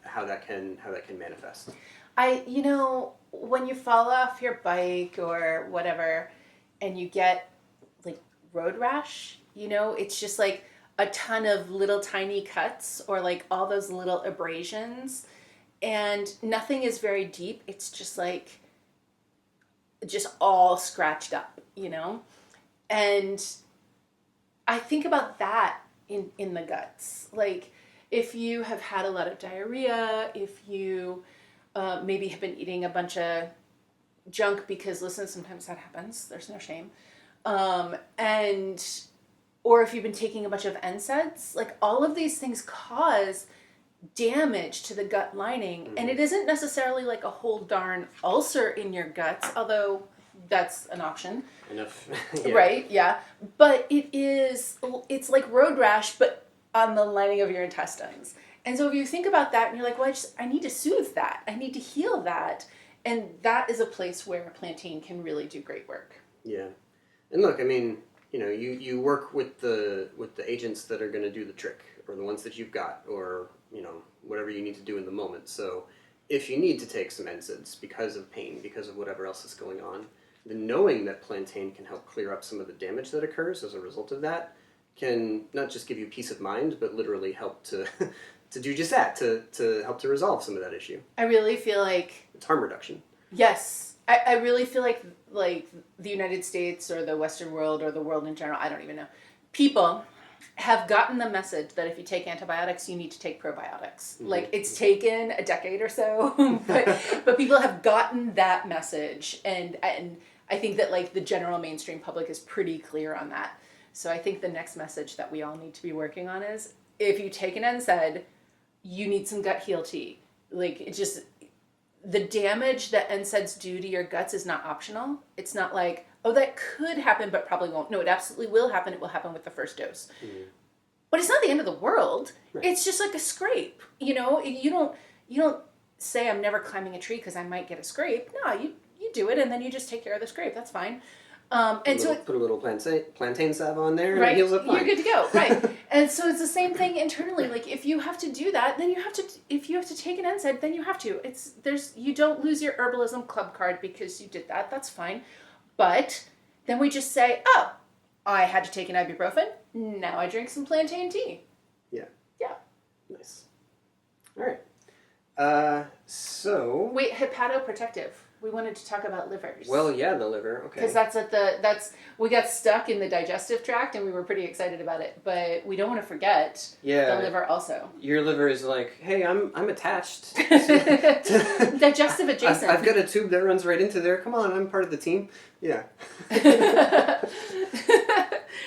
Speaker 2: how that can manifest.
Speaker 1: When you fall off your bike or whatever and you get like road rash, it's just like a ton of little tiny cuts or like all those little abrasions. and nothing is very deep. It's just like, just all scratched up, you know? And I think about that in the guts. Like, if you have had a lot of diarrhea, if you maybe have been eating a bunch of junk, because listen, sometimes that happens. There's no shame. Or if you've been taking a bunch of NSAIDs, like all of these things cause damage to the gut lining. Mm-hmm. And it isn't necessarily like a whole darn ulcer in your guts, although that's an option.
Speaker 2: Enough.
Speaker 1: Yeah. Right, yeah. But it's like road rash, but on the lining of your intestines. And so if you think about that and you're like, well, I need to soothe that. I need to heal that. And that is a place where Plantain can really do great work.
Speaker 2: Yeah. And look, I mean, you know, you work with the agents that are going to do the trick, or the ones that you've got, or, you know, whatever you need to do in the moment. So if you need to take some NSAIDs because of pain, because of whatever else is going on, then knowing that Plantain can help clear up some of the damage that occurs as a result of that can not just give you peace of mind, but literally help to to do just that, to help to resolve some of that issue.
Speaker 1: I really feel like
Speaker 2: it's harm reduction.
Speaker 1: Yes. I really feel like the United States or the Western world or the world in general, I don't even know, people have gotten the message that if you take antibiotics, you need to take probiotics. Mm-hmm. Like, it's taken a decade or so, but people have gotten that message, and I think that like the general mainstream public is pretty clear on that. So I think the next message that we all need to be working on is, if you take an NSAID, you need some gut heal tea. Like, it just, the damage that NSAIDs do to your guts is not optional. It's not like, oh, that could happen, but probably won't. No, it absolutely will happen. It will happen with the first dose. Mm-hmm. But it's not the end of the world. Right. It's just like a scrape. You know, you don't say, I'm never climbing a tree because I might get a scrape. No, you do it, and then you just take care of the scrape. That's fine.
Speaker 2: Put a little plantain salve on there,
Speaker 1: right,
Speaker 2: and it heals up fine.
Speaker 1: You're good to go, right? And so it's the same thing internally. Like, if you have to do that, then you have to. If you have to take an NSAID, then you have to. You don't lose your Herbalism club card because you did that. That's fine. But then we just say, oh, I had to take an ibuprofen. Now I drink some plantain tea.
Speaker 2: Yeah.
Speaker 1: Yeah.
Speaker 2: Nice. All right. So.
Speaker 1: Wait, hepatoprotective. We wanted to talk about livers.
Speaker 2: Well, yeah, the liver. Okay.
Speaker 1: Because we got stuck in the digestive tract, and we were pretty excited about it, but we don't want to forget the liver also.
Speaker 2: Your liver is like, hey, I'm attached.
Speaker 1: Digestive adjacent.
Speaker 2: I've got a tube that runs right into there. Come on, I'm part of the team. Yeah.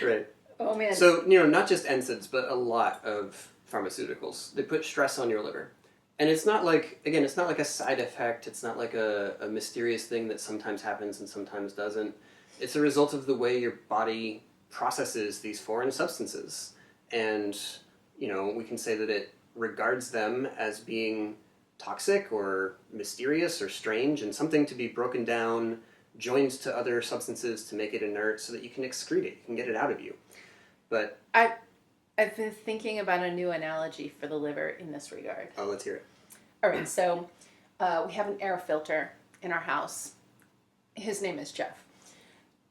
Speaker 2: Right.
Speaker 1: Oh man.
Speaker 2: So, you know, not just NSAIDs, but a lot of pharmaceuticals, they put stress on your liver. And it's not like, again, it's not like a side effect. It's not like a mysterious thing that sometimes happens and sometimes doesn't. It's a result of the way your body processes these foreign substances. And, you know, we can say that it regards them as being toxic or mysterious or strange and something to be broken down, joined to other substances to make it inert so that you can excrete it, you can get it out of you. But
Speaker 1: I've been thinking about a new analogy for the liver in this regard.
Speaker 2: Oh, let's hear it.
Speaker 1: All right, so we have an air filter in our house. His name is Jeff.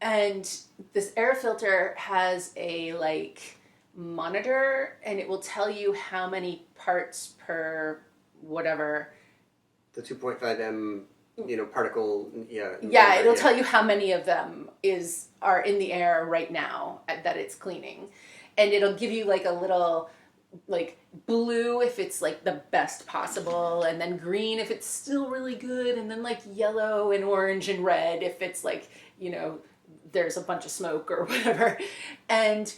Speaker 1: And this air filter has a, like, monitor, and it will tell you how many parts per whatever.
Speaker 2: The 2.5 M, you know, particle, yeah.
Speaker 1: Yeah, it'll tell you how many of them are in the air right now that it's cleaning. And it'll give you like a little, like, blue if it's like the best possible, and then green if it's still really good, and then like yellow and orange and red if it's like, you know, there's a bunch of smoke or whatever. And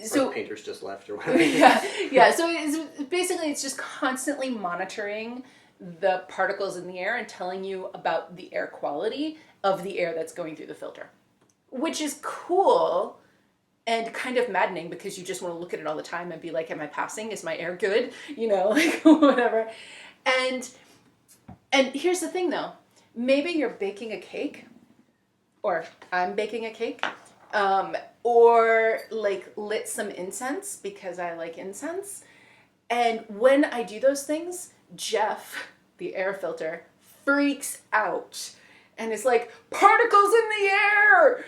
Speaker 1: so
Speaker 2: the painter's just left or whatever.
Speaker 1: yeah. So it's just constantly monitoring the particles in the air and telling you about the air quality of the air that's going through the filter, which is cool. And kind of maddening because you just want to look at it all the time and be like, am I passing? Is my air good? You know, like whatever. And here's the thing though. Maybe you're baking a cake, or I'm baking a cake, or like lit some incense because I like incense. And when I do those things, Jeff, the air filter, freaks out and it's like particles in the air,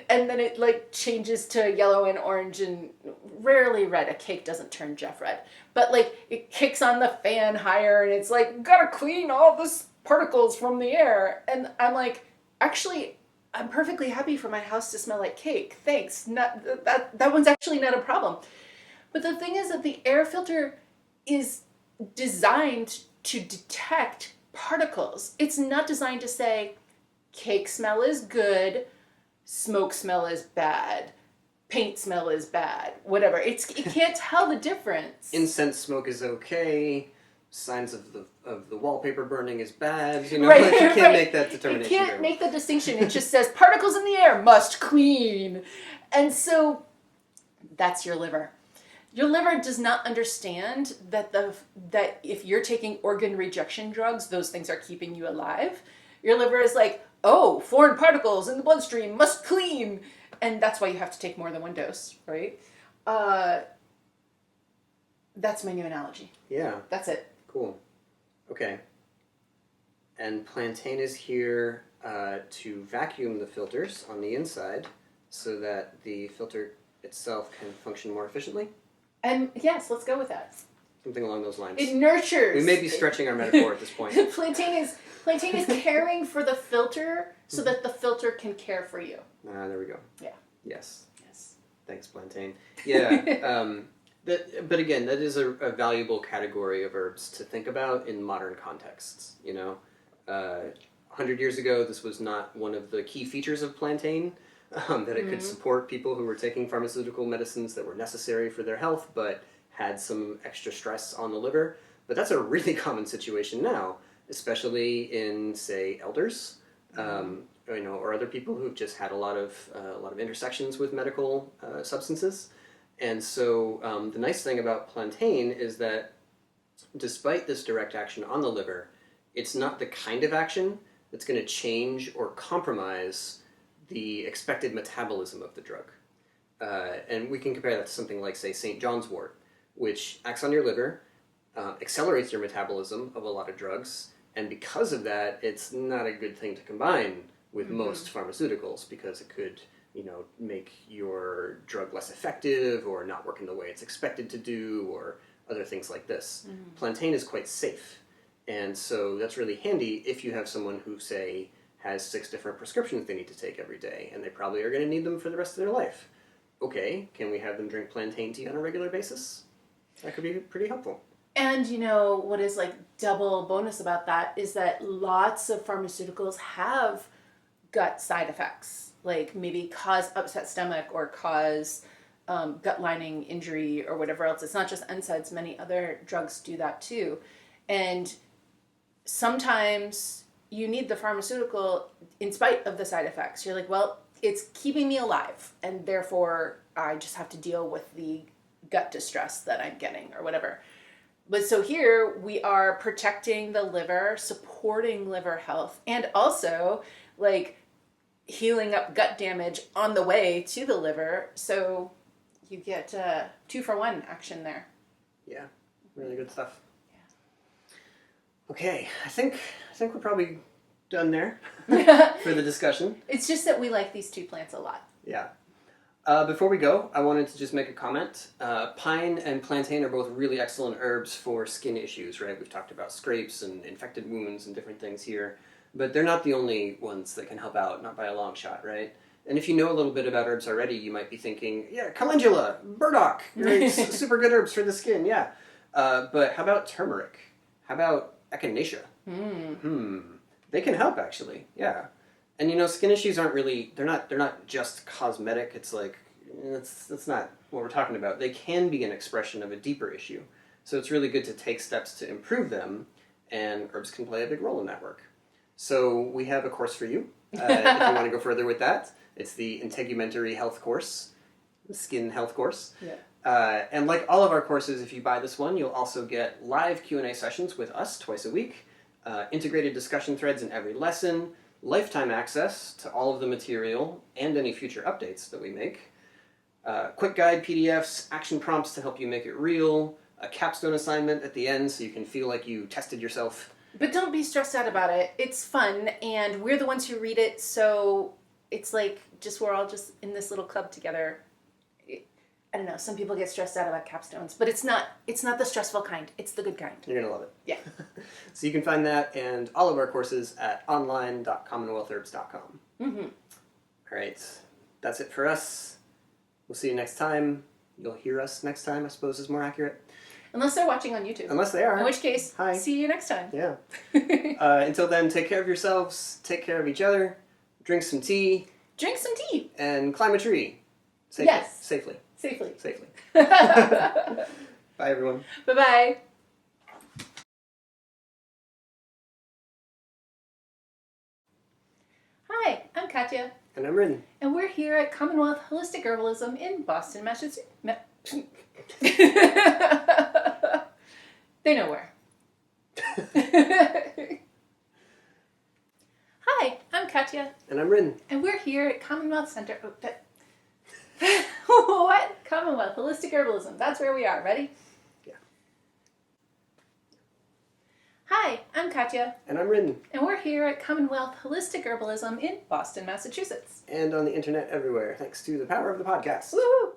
Speaker 1: and then it like changes to yellow and orange and rarely red. A cake doesn't turn Jeff red, but like it kicks on the fan higher, and it's like gotta clean all this particles from the air. And I'm like, actually, I'm perfectly happy for my house to smell like cake. Thanks. Not that one's actually not a problem. But the thing is that the air filter is designed to detect particles. It's not designed to say cake smell is good, smoke smell is bad, paint smell is bad, whatever. It can't tell the difference.
Speaker 2: Incense smoke is okay. Signs of the wallpaper burning is bad. You know,
Speaker 1: Right,
Speaker 2: like you can't
Speaker 1: right.
Speaker 2: make that determination.
Speaker 1: It can't make the distinction. It just says particles in the air must clean. And so that's your liver. Your liver does not understand that if you're taking organ rejection drugs, those things are keeping you alive. Your liver is like, oh, foreign particles in the bloodstream must clean. And that's why you have to take more than one dose, right? That's my new analogy.
Speaker 2: Yeah.
Speaker 1: That's it.
Speaker 2: Cool. Okay. And Plantain is here to vacuum the filters on the inside so that the filter itself can function more efficiently.
Speaker 1: And yes, let's go with that.
Speaker 2: Something along those lines.
Speaker 1: It nurtures.
Speaker 2: We may be stretching our metaphor at this point.
Speaker 1: Plantain is caring for the filter so that the filter can care for you.
Speaker 2: There we go.
Speaker 1: Yeah.
Speaker 2: Yes.
Speaker 1: Yes.
Speaker 2: Thanks, Plantain. Yeah. But again, that is a valuable category of herbs to think about in modern contexts. You know, 100 years ago, this was not one of the key features of Plantain. That it could support people who were taking pharmaceutical medicines that were necessary for their health, but had some extra stress on the liver. But that's a really common situation now, especially in, say, elders, you know, or other people who've just had a lot of intersections with medical substances. And so the nice thing about Plantain is that despite this direct action on the liver, it's not the kind of action that's going to change or compromise the expected metabolism of the drug. And we can compare that to something like, say, St. John's wort, which acts on your liver, accelerates your metabolism of a lot of drugs, and because of that, it's not a good thing to combine with most pharmaceuticals because it could, you know, make your drug less effective or not work in the way it's expected to do or other things like this. Plantain is quite safe, and so that's really handy if you have someone who, say, has 6 different prescriptions they need to take every day, and they probably are going to need them for the rest of their life. Okay, can we have them drink Plantain tea on a regular basis? That could be pretty helpful.
Speaker 1: And you know what is like double bonus about that is that lots of pharmaceuticals have gut side effects, like maybe cause upset stomach or cause gut lining injury or whatever else. It's not just NSAIDs, many other drugs do that too. And sometimes you need the pharmaceutical in spite of the side effects. You're like, well, it's keeping me alive, and therefore I just have to deal with the gut distress that I'm getting or whatever. But so here we are protecting the liver, supporting liver health, and also like healing up gut damage on the way to the liver. So you get 2-for-1 action there.
Speaker 2: Yeah, really good stuff. Okay, I think we're probably done there for the discussion.
Speaker 1: It's just that we like these 2 plants a lot.
Speaker 2: Yeah. Before we go, I wanted to just make a comment. Pine and plantain are both really excellent herbs for skin issues, right? We've talked about scrapes and infected wounds and different things here, but they're not the only ones that can help out, not by a long shot, right? And if you know a little bit about herbs already, you might be thinking, yeah, calendula, burdock, great, super good herbs for the skin, yeah. But how about turmeric? How about echinacea? They can help, actually, yeah. And you know, skin issues aren't really, they're not just cosmetic. It's like, that's not what we're talking about. They can be an expression of a deeper issue. So it's really good to take steps to improve them, and herbs can play a big role in that work. So we have a course for you, if you want to go further with that. It's the Integumentary Health course, the Skin Health course. Yeah. And like all of our courses, if you buy this one, you'll also get live Q&A sessions with us twice a week, integrated discussion threads in every lesson, lifetime access to all of the material and any future updates that we make, quick guide PDFs, action prompts to help you make it real, a capstone assignment at the end so you can feel like you tested yourself,
Speaker 1: But don't be stressed out about it. It's fun, and we're the ones who read it, so it's like we're all just in this little club together. I don't know. Some people get stressed out about capstones, but it's not the stressful kind. It's the good kind.
Speaker 2: You're going to love it.
Speaker 1: Yeah.
Speaker 2: So you can find that and all of our courses at online.commonwealthherbs.com.
Speaker 1: Mm-hmm.
Speaker 2: All right. That's it for us. We'll see you next time. You'll hear us next time, I suppose is more accurate.
Speaker 1: Unless they're watching on YouTube.
Speaker 2: Unless they are.
Speaker 1: In which case,
Speaker 2: hi.
Speaker 1: See you next time.
Speaker 2: Yeah. Until then, take care of yourselves, take care of each other, drink some tea.
Speaker 1: Drink some tea.
Speaker 2: And climb a tree. Safely.
Speaker 1: Yes.
Speaker 2: Safely.
Speaker 1: Safely.
Speaker 2: Bye, everyone.
Speaker 1: Bye-bye. Hi, I'm Katya.
Speaker 2: And I'm Rin.
Speaker 1: And we're here at Commonwealth Holistic Herbalism in Boston, Massachusetts. They know where. Hi, I'm Katya.
Speaker 2: And I'm Rin.
Speaker 1: And we're here at Commonwealth Center. What? Commonwealth Holistic Herbalism. That's where we are. Ready?
Speaker 2: Yeah.
Speaker 1: Hi, I'm Katya.
Speaker 2: And I'm Rin.
Speaker 1: And we're here at Commonwealth Holistic Herbalism in Boston, Massachusetts.
Speaker 2: And on the internet everywhere, thanks to the power of the podcast.
Speaker 1: Woohoo!